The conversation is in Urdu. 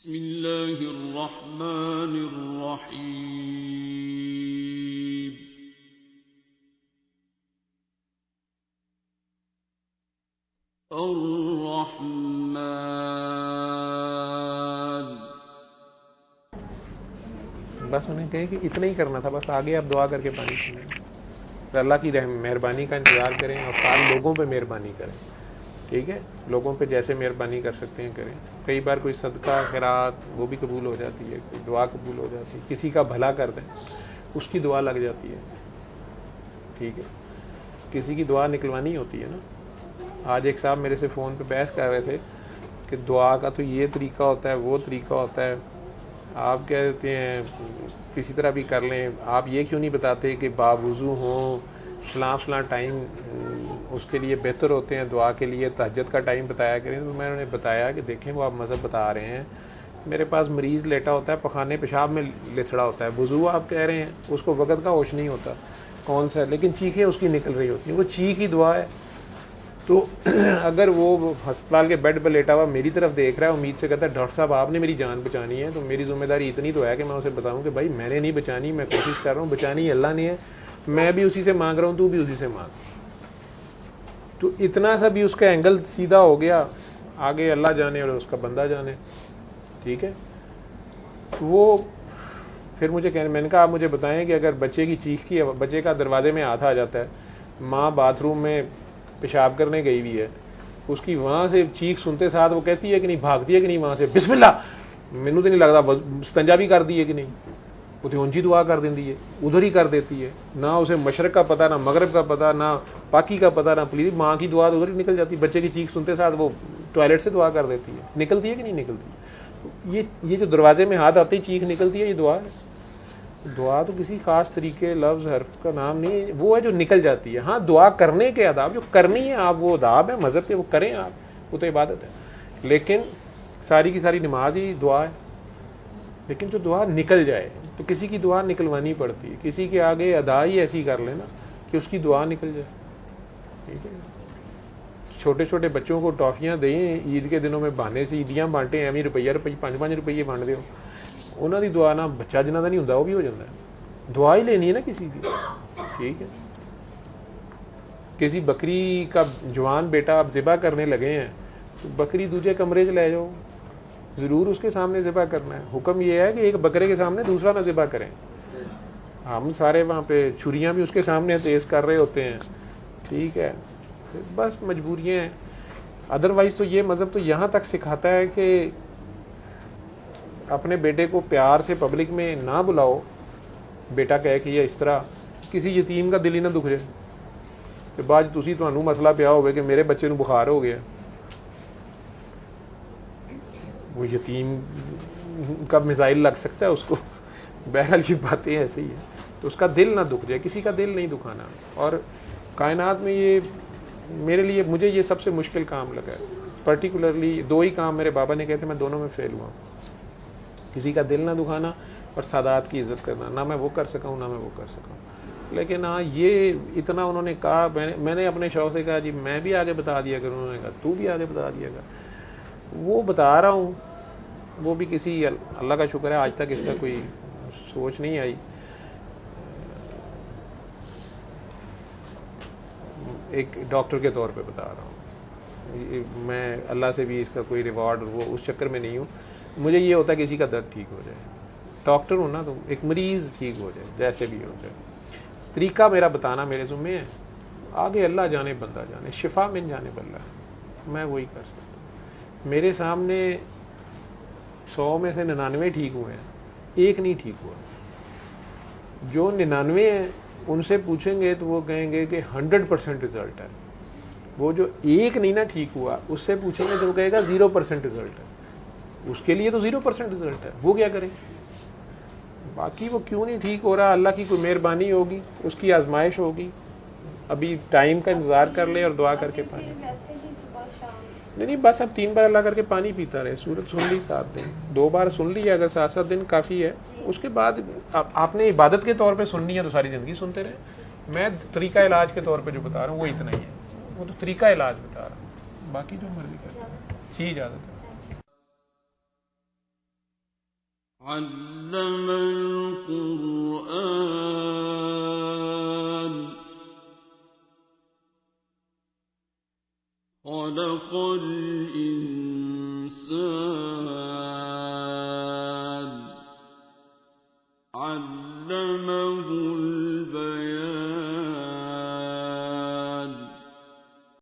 بسم اللہ الرحمن الرحیم الرحمن. بس انہیں کہیں کہ اتنا ہی کرنا تھا، بس آگے آپ دعا کر کے پانی پئیں، اللہ کی مہربانی کا انتظار کریں اور سارے لوگوں پہ مہربانی کریں. ٹھیک ہے، لوگوں پہ جیسے مہربانی کر سکتے ہیں کریں. کئی بار کوئی صدقہ خیرات وہ بھی قبول ہو جاتی ہے، کوئی دعا قبول ہو جاتی ہے، کسی کا بھلا کر دیں اس کی دعا لگ جاتی ہے. ٹھیک ہے، کسی کی دعا نکلوانی ہوتی ہے نا. آج ایک صاحب میرے سے فون پہ بحث کر رہے تھے کہ دعا کا تو یہ طریقہ ہوتا ہے، وہ طریقہ ہوتا ہے، آپ کہتے ہیں کسی طرح بھی کر لیں، آپ یہ کیوں نہیں بتاتے کہ باوضو ہوں، فلاں ٹائم اس کے لیے بہتر ہوتے ہیں، دعا کے لیے تہجد کا ٹائم بتایا کریں. تو میں نے بتایا کہ دیکھیں وہ آپ مذہب بتا رہے ہیں، میرے پاس مریض لیٹا ہوتا ہے، پخانے پیشاب میں لتڑا ہوتا ہے، وضو آپ کہہ رہے ہیں اس کو وقت کا ہوش نہیں ہوتا کون سا ہے، لیکن چیخیں اس کی نکل رہی ہوتی ہیں، وہ چیخ ہی دعا ہے. تو اگر وہ ہسپتال کے بیڈ پہ لیٹا ہوا میری طرف دیکھ رہا ہے، امید سے کہتا ہے ڈاکٹر صاحب آپ نے میری جان بچانی ہے، تو میری ذمہ داری اتنی تو ہے کہ میں اسے بتاؤں کہ بھائی میں نے نہیں بچانی، میں کوشش کر رہا ہوں، بچانی اللہ نے ہے، میں بھی اسی سے مانگ رہا ہوں، تو بھی اسی سے مانگ. تو اتنا سا بھی اس کا اینگل سیدھا ہو گیا، آگے اللہ جانے اور اس کا بندہ جانے. ٹھیک ہے، وہ پھر مجھے کہنے، میں نے کہا آپ مجھے بتائیں کہ اگر بچے کی چیخ کی، بچے کا دروازے میں ہاتھ آ جاتا ہے، ماں باتھ روم میں پیشاب کرنے گئی ہوئی ہے، اس کی وہاں سے چیخ سنتے ساتھ وہ کہتی ہے کہ نہیں، بھاگتی ہے کہ نہیں وہاں سے، بسم اللہ. مینوں تو نہیں لگتا استنجا بھی کر دی ہے کہ نہیں، وہ تو اونجی دعا کر دینی ہے، ادھر ہی کر دیتی ہے، نہ اسے مشرق کا پتہ، نہ مغرب کا پتہ، نہ پاکی کا پتہ، نہ پلیز. ماں کی دعا تو ادھر ہی نکل جاتی ہے، بچے کی چیخ سنتے ساتھ وہ ٹوائلٹ سے دعا کر دیتی ہے. نکلتی ہے کہ نہیں نکلتی؟ یہ جو دروازے میں ہاتھ آتے ہی چیخ نکلتی ہے، یہ دعا ہے. دعا تو کسی خاص طریقے لفظ حرف کا نام نہیں ہے، وہ ہے جو نکل جاتی ہے. ہاں دعا کرنے کے آداب جو کرنی ہے آپ، وہ آداب ہے مذہب کے، وہ کریں آپ، وہ تو عبادت ہے. لیکن ساری کی ساری نماز ہی دعا ہے. لیکن جو دعا نکل جائے تو کسی کی دعا نکلوانی پڑتی ہے، کسی کے آگے ادا ہی ایسی کر لینا کہ اس کی دعا نکل جائے. ٹھیک ہے، چھوٹے چھوٹے بچوں کو ٹافیاں دیں عید کے دنوں میں، بہانے سے عیدیاں بانٹیں، ایویں روپیہ 5 بانٹ دیو، انہوں دی دعا نہ بچہ جنہ کا نہیں ہوتا وہ بھی ہو جاتا ہے. دعا ہی لینی ہے نا کسی کی. ٹھیک ہے، کسی بکری کا جوان بیٹا آپ ذبح کرنے لگے ہیں تو بکری دوسرے کمرے سے لے جاؤ، ضرور اس کے سامنے ذبح کرنا ہے. حکم یہ ہے کہ ایک بکرے کے سامنے دوسرا نہ ذبح کریں. ہم سارے وہاں پہ چھریاں بھی اس کے سامنے تیز کر رہے ہوتے ہیں. ٹھیک ہے، بس مجبوریاں ہیں. ادروائز تو یہ مذہب تو یہاں تک سکھاتا ہے کہ اپنے بیٹے کو پیار سے پبلک میں نہ بلاؤ، بیٹا کہے کہ یہ اس طرح کسی یتیم کا دل ہی نہ دکھ جائے کہ بعد تمہیں مسئلہ پیا ہوگا کہ میرے بچے کو بخار ہو گیا. وہ یتیم کا میزائل لگ سکتا ہے اس کو، بہرحال یہ باتیں ایسے ہی ہیں. تو اس کا دل نہ دکھ جائے، کسی کا دل نہیں دکھانا. اور کائنات میں یہ مجھے یہ سب سے مشکل کام لگا ہے. پرٹیکولرلی 2 ہی کام میرے بابا نے کہے تھے، میں دونوں میں فیل ہوا. کسی کا دل نہ دکھانا اور سادات کی عزت کرنا. نہ میں وہ کر سکا ہوں، نہ میں وہ کر سکا ہوں. لیکن ہاں یہ اتنا انہوں نے کہا، میں نے اپنے شوق سے کہا جی میں بھی آگے بتا دیا کروں. انہوں نے کہا تو بھی آگے بتا دیا کر. وہ بتا رہا ہوں، وہ بھی کسی اللہ کا شکر ہے آج تک اس کا کوئی سوچ نہیں آئی. ایک ڈاکٹر کے طور پہ بتا رہا ہوں، میں اللہ سے بھی اس کا کوئی ریوارڈ وہ اس چکر میں نہیں ہوں. مجھے یہ ہوتا ہے کسی کا درد ٹھیک ہو جائے. ڈاکٹر ہوں نا، تو ایک مریض ٹھیک ہو جائے جیسے بھی ہو جائے. طریقہ میرا بتانا میرے ذمہ ہے، آگے اللہ جانے بندہ جانے، شفا من جانے بندہ، میں وہی کر سکتا ہوں. میرے سامنے 100 میں سے 99 ٹھیک ہوئے ہیں، ایک نہیں ٹھیک ہوا. جو 99 ہیں ان سے پوچھیں گے تو وہ کہیں گے کہ 100% رزلٹ ہے. وہ جو ایک نہیں نا ٹھیک ہوا اس سے پوچھیں گے تو وہ کہے گا 0% رزلٹ ہے. اس کے لیے تو 0% رزلٹ ہے، وہ کیا کریں؟ باقی وہ کیوں نہیں ٹھیک ہو رہا، اللہ کی کوئی مہربانی ہوگی، اس کی آزمائش ہوگی. ابھی ٹائم کا انتظار کر لے اور دعا کر کے پانی نہیں بس اب 3 بار اللہ کر کے پانی پیتا رہے. سورت سن لی 7 دن، 2 بار سن لی، اگر 7 دن کافی ہے. اس کے بعد آپ نے عبادت کے طور پہ سننی ہے تو ساری زندگی سنتے رہے. میں طریقہ علاج کے طور پہ جو بتا رہا ہوں وہ اتنا ہی ہے، وہ تو طریقہ علاج بتا رہا ہوں، باقی جو مرضی کرتا ہے. جی اجازت ہے. علم القرآن خلق الإنسان علمه البيان